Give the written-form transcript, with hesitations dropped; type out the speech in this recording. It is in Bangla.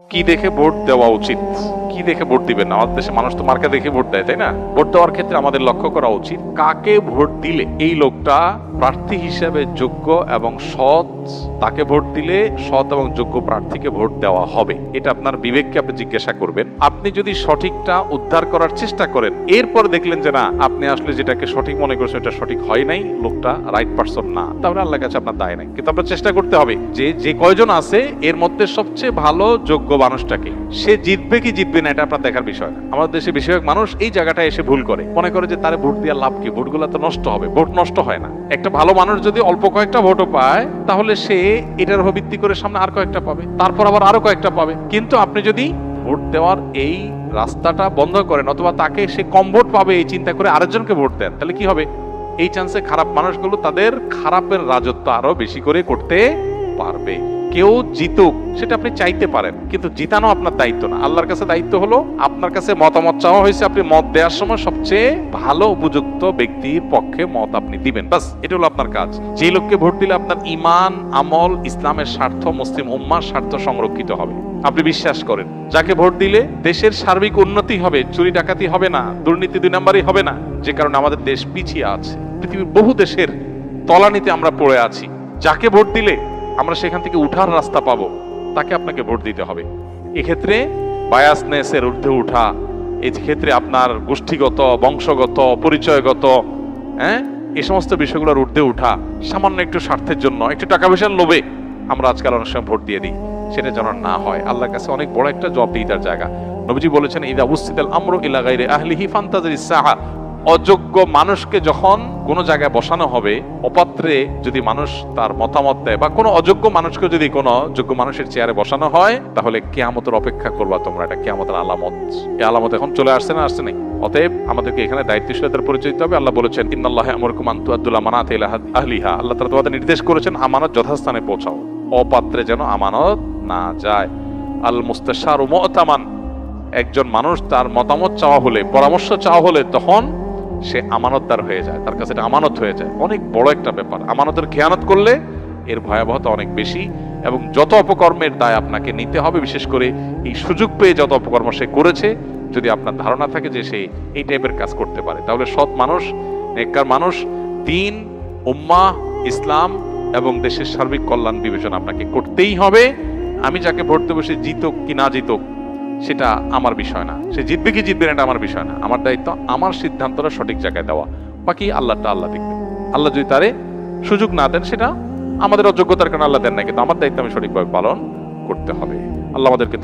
কি দেখে ভোট দেওয়া উচিত, কি দেখে ভোট দিবেন? আমাদের দেশে মানুষ তো মার্কা দেখে ভোট দেয়, তাই না? ভোট দেওয়ার ক্ষেত্রে আমাদের লক্ষ্য করা উচিত কাকে ভোট দিলে এই লোকটা প্রার্থী হিসেবে যোগ্য এবং সৎ, তাকে ভোট দিলে সৎ এবং যোগ্য প্রার্থীকে ভোট দেওয়া হবে। এটা আপনার বিবেককে আপনি জিজ্ঞাসা করবেন। আপনি যদি সঠিকটা উদ্ধার করার চেষ্টা করেন, এরপর দেখলেন যে না, আপনি আসলে যেটাকে সঠিক মনে করছেন এটা সঠিক হয় নাই, লোকটা রাইট পারসন না, তাহলে আল্লাহর কাছে আপনার দায় নাই। কিন্তু আপনার চেষ্টা করতে হবে যে কয়জন আছে এর মধ্যে সবচেয়ে ভালো যোগ্য মানুষটাকে, সে জিতবে কি জিতবে না এটা আপনার দেখার বিষয় না। আমাদের দেশে বেশিরভাগ মানুষ এই জায়গাটায় এসে ভুল করে, মনে করে যে তারে ভোট দেওয়ার লাভ কি, ভোটগুলো তো নষ্ট হবে। ভোট নষ্ট হয় না। একটা ভালো মানুষ যদি অল্প কয়েকটা ভোটও পায়, তাহলে সে এটার উপর ভিত্তি করে সামনে আর কয়েকটা পাবে, তারপর আবার আরো কয়েকটা পাবে। কিন্তু আপনি যদি ভোট দেওয়ার এই রাস্তাটা বন্ধ করেন, অথবা তাকে সে কম ভোট পাবে এই চিন্তা করে আরেকজনকে ভোট দেন, তাহলে কি হবে? এই চান্সে খারাপ মানুষগুলো তাদের খারাপের রাজত্ব আরো বেশি করে করতে পারবে। কেউ জিতুক সেটা আপনি চাইতে পারেন, কিন্তু জিতানো আপনার দায়িত্ব না। আল্লাহর কাছে দায়িত্ব হলো, আপনার কাছে মতামত চাওয়া হয়েছে, আপনি মত দেওয়ার সময় সবচেয়ে ভালো উপযুক্ত ব্যক্তির পক্ষে মত আপনি দিবেন, বাস এটা হলো আপনার কাজ। যে লোককে ভোট দিলে আপনার ঈমান, আমল, ইসলামের স্বার্থ, মুসলিম উম্মার স্বার্থ সংরক্ষিত হবে, আপনি বিশ্বাস করেন। যাকে ভোট দিলে দেশের সার্বিক উন্নতি হবে, চুরি ডাকাতি হবে না, দুর্নীতি 2 নম্বরই হবে না, যে কারণে আমাদের দেশ পিছিয়ে আছে। পৃথিবীর বহু দেশের তলানিতে আমরা পড়ে আছি। যাকে ভোট দিলে আমরা সেখান থেকে উঠার রাস্তা পাবো, তাকে আপনাকে ভোট দিতে হবে। এক্ষেত্রে বায়াসনেসের ঊর্ধ্বে উঠা, এই ক্ষেত্রে আপনার গোষ্ঠীগত, বংশগত, পরিচয়গত, এই সমস্ত বিষয়গুলোর ঊর্ধ্বে উঠা, সামান্য একটু স্বার্থের জন্য, একটু টাকা পয়সার লোভে আমরা আজকাল অনেক সময় ভোট দিয়ে দিই, সেটা যেন না হয়। আল্লাহর কাছে অনেক বড় একটা জবাবদিহিতার জায়গা। নবীজি বলেছেন, ইদা উসসিদাল আমরু ইলা গায়রি আহলিহি ফান্তাজিরিস সাআ। অযোগ্য মানুষকে যখন কোনো জায়গায় বসানো হবে, অপাত্রে যদি মানুষ তার মতামত দেয়, বা কোনো অযোগ্য মানুষকে যদি কোনো যোগ্য মানুষের চেয়ারে বসানো হয়, তাহলে কিয়ামতের অপেক্ষা করবা তোমরা। এটা কিয়ামতের আলামত। এই আলামত এখন চলে আসছে না, আসছে নাই? অতএব আমাদেরকে এখানে দায়িত্বশীলতার পরিচয় দিতে হবে। আল্লাহ বলেছেন, ইন্নাল্লাহা ইয়ামুরুকুম আন তুআদ্দুল আমানাতি ইলা আহলিহা। আল্লাহ তাআলা তোমাদের নির্দেশ করেছেন আমানত যথাস্থানে পৌঁছাও, অপাত্রে যেন আমানত না যায়। আল মুস্তাশারু মু'তামান। একজন মানুষ তার মতামত চাওয়া হলে, পরামর্শ চাওয়া হলে, তখন সে আমানতদার হয়ে যায়, তার কাছে এটা আমানত হয়ে যায়। অনেক বড় একটা ব্যাপার। আমানতের খেয়ানত করলে এর ভয়াবহতা অনেক বেশি, এবং যত অপকর্মের দায় আপনাকে নিতে হবে, বিশেষ করে এই সুযোগ পেয়ে যত অপকর্ম সে করেছে, যদি আপনার ধারণা থাকে যে সে এই টাইপের কাজ করতে পারে, তাহলে সৎ মানুষ, নেককার মানুষ, দ্বীন, উম্মাহ, ইসলাম এবং দেশের সার্বিক কল্যাণ বিবেচনা আপনাকে করতেই হবে। আমি যাকে ভোট দেবো সে জিতুক কি না জিতুক সেটা আমার বিষয় না, সে জিতবে কি জিতবে না এটা আমার বিষয় না। আমার দায়িত্ব আমার সিদ্ধান্তটা সঠিক জায়গায় দেওয়া, বাকি আল্লাহটা আল্লাহ দেখবে। আল্লাহ যদি তারে সুযোগ না দেন, সেটা আমাদের অযোগ্যতার কারণে আল্লাহ দেন না, কিন্তু আমার দায়িত্ব আমি সঠিকভাবে পালন করতে হবে। আল্লাহ আমাদেরকে